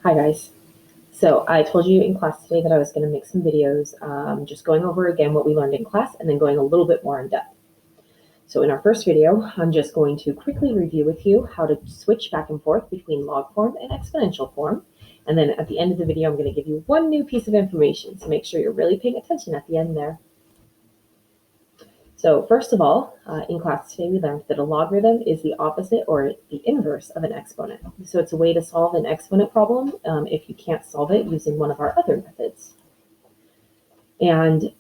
Hi guys. So I told you in class today that I was going to make some videos just going over again what we learned in class and then going a little bit more in depth. So in our first video, I'm just going to quickly review with you how to switch back and forth between log form and exponential form. And then at the end of the video, I'm going to give you one new piece of information, so make sure you're really paying attention at the end there. So first of all, in class today, we learned that a logarithm is the opposite or the inverse of an exponent. So it's a way to solve an exponent problem if you can't solve it using one of our other methods. And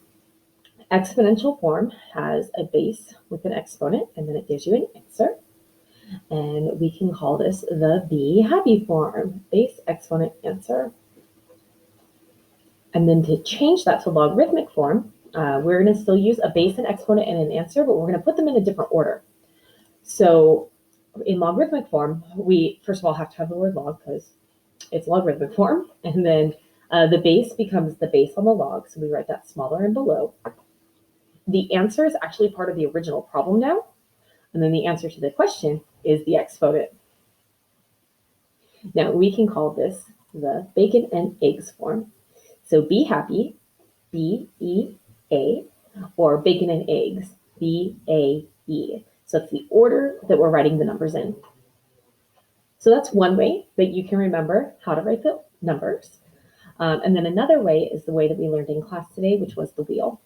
exponential form has a base with an exponent, and then it gives you an answer. And we can call this the be happy form, base, exponent, answer. And then to change that to logarithmic form, we're going to still use a base, an exponent, and an answer, but we're going to put them in a different order. So in logarithmic form, we first of all have to have the word log because it's logarithmic form. And then the base becomes the base on the log. So we write that smaller and below. The answer is actually part of the original problem now. And then the answer to the question is the exponent. Now we can call this the bacon and eggs form. So be happy, B-E-A, or bacon and eggs, B-A-E. So it's the order that we're writing the numbers in. So that's one way that you can remember how to write the numbers. And then another way is the way that we learned in class today, which was the wheel.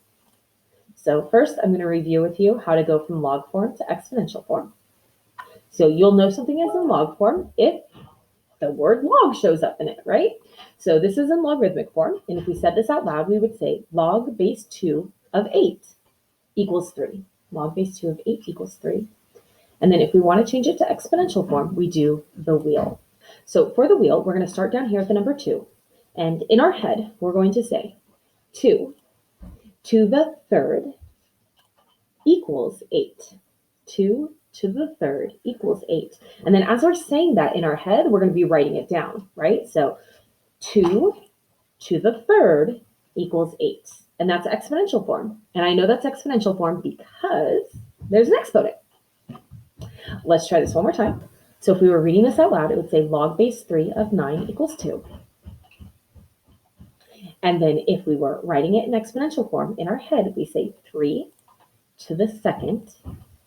So first, I'm going to review with you how to go from log form to exponential form. So you'll know something is in log form if the word log shows up in it, right? So this is in logarithmic form. And if we said this out loud, we would say log base 2 of 8 equals 3. Log base 2 of 8 equals 3. And then if we want to change it to exponential form, we do the wheel. So for the wheel, we're going to start down here at the number 2. And in our head, we're going to say 2 to the third equals 8. 2 to the third equals 8. And then as we're saying that in our head, we're going to be writing it down, right? So 2 to the third equals 8. And that's exponential form. And I know that's exponential form because there's an exponent. Let's try this one more time. So if we were reading this out loud, it would say log base 3 of 9 equals 2. And then if we were writing it in exponential form, in our head, we say 3 to the second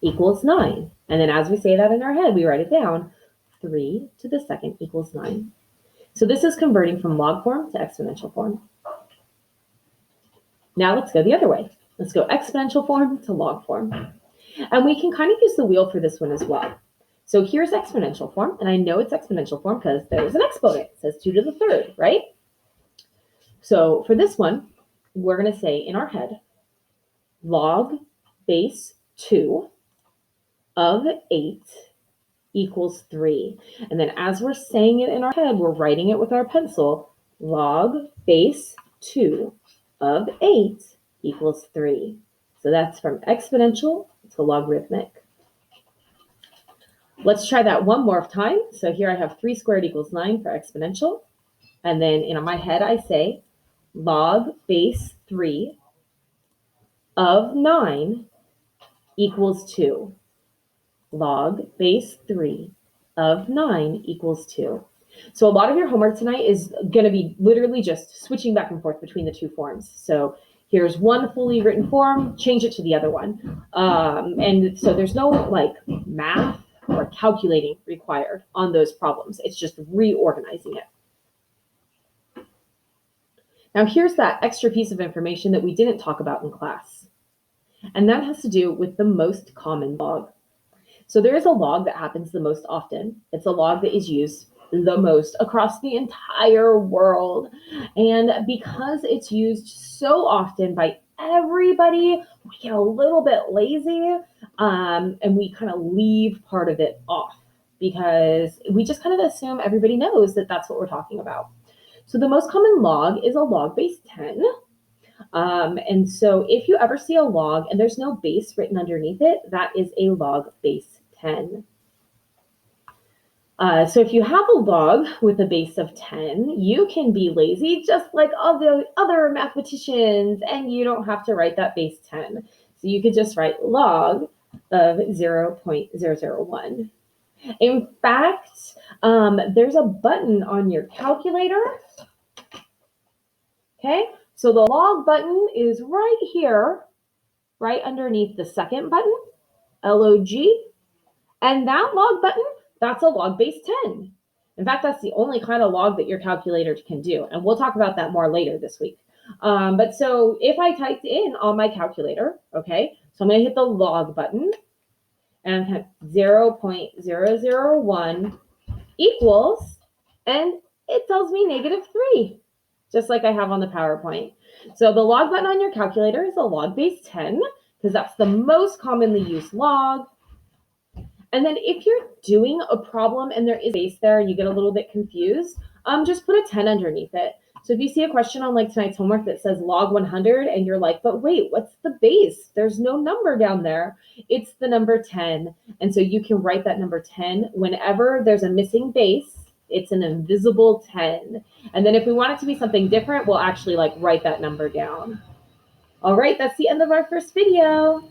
equals 9. And then as we say that in our head, we write it down, 3 to the second equals 9. So this is converting from log form to exponential form. Now let's go the other way. Let's go exponential form to log form. And we can kind of use the wheel for this one as well. So here's exponential form, and I know it's exponential form because there's an exponent. It says 2 to the third, right? So for this one, we're going to say in our head, log base 2 of 8 equals 3. And then as we're saying it in our head, we're writing it with our pencil, log base 2 of 8 equals 3. So that's from exponential to logarithmic. Let's try that one more time. So here I have 3 squared equals 9 for exponential. And then in my head, I say log base 3 of 9 equals 2. Log base 3 of 9 equals 2. So a lot of your homework tonight is going to be literally just switching back and forth between the two forms. So here's one fully written form, change it to the other one. And so there's no like math or calculating required on those problems. It's just reorganizing it. Now here's that extra piece of information that we didn't talk about in class. And that has to do with the most common log. So there is a log that happens the most often. It's a log that is used the most across the entire world. And because it's used so often by everybody, we get a little bit lazy and we kind of leave part of it off because we just kind of assume everybody knows that that's what we're talking about. So the most common log is a log base 10. And so if you ever see a log and there's no base written underneath it, that is a log base 10. So if you have a log with a base of 10, you can be lazy just like all the other mathematicians, and you don't have to write that base 10. So you could just write log of 0.001. In fact, there's a button on your calculator. Okay, so the log button is right here, right underneath the second button, LOG. And that log button, that's a log base 10. In fact, that's the only kind of log that your calculator can do. And we'll talk about that more later this week. But so if I typed in on my calculator, okay, so I'm going to hit the log button and hit 0.001 equals, and it tells me -3, just like I have on the PowerPoint. So the log button on your calculator is a log base 10 because that's the most commonly used log. And then if you're doing a problem and there is a base there and you get a little bit confused, just put a 10 underneath it. So if you see a question on like tonight's homework that says log 100 and you're like, but wait, what's the base? There's no number down there. It's the number 10. And so you can write that number 10 whenever there's a missing base. It's an invisible 10. And then if we want it to be something different, we'll actually like write that number down. All right, that's the end of our first video.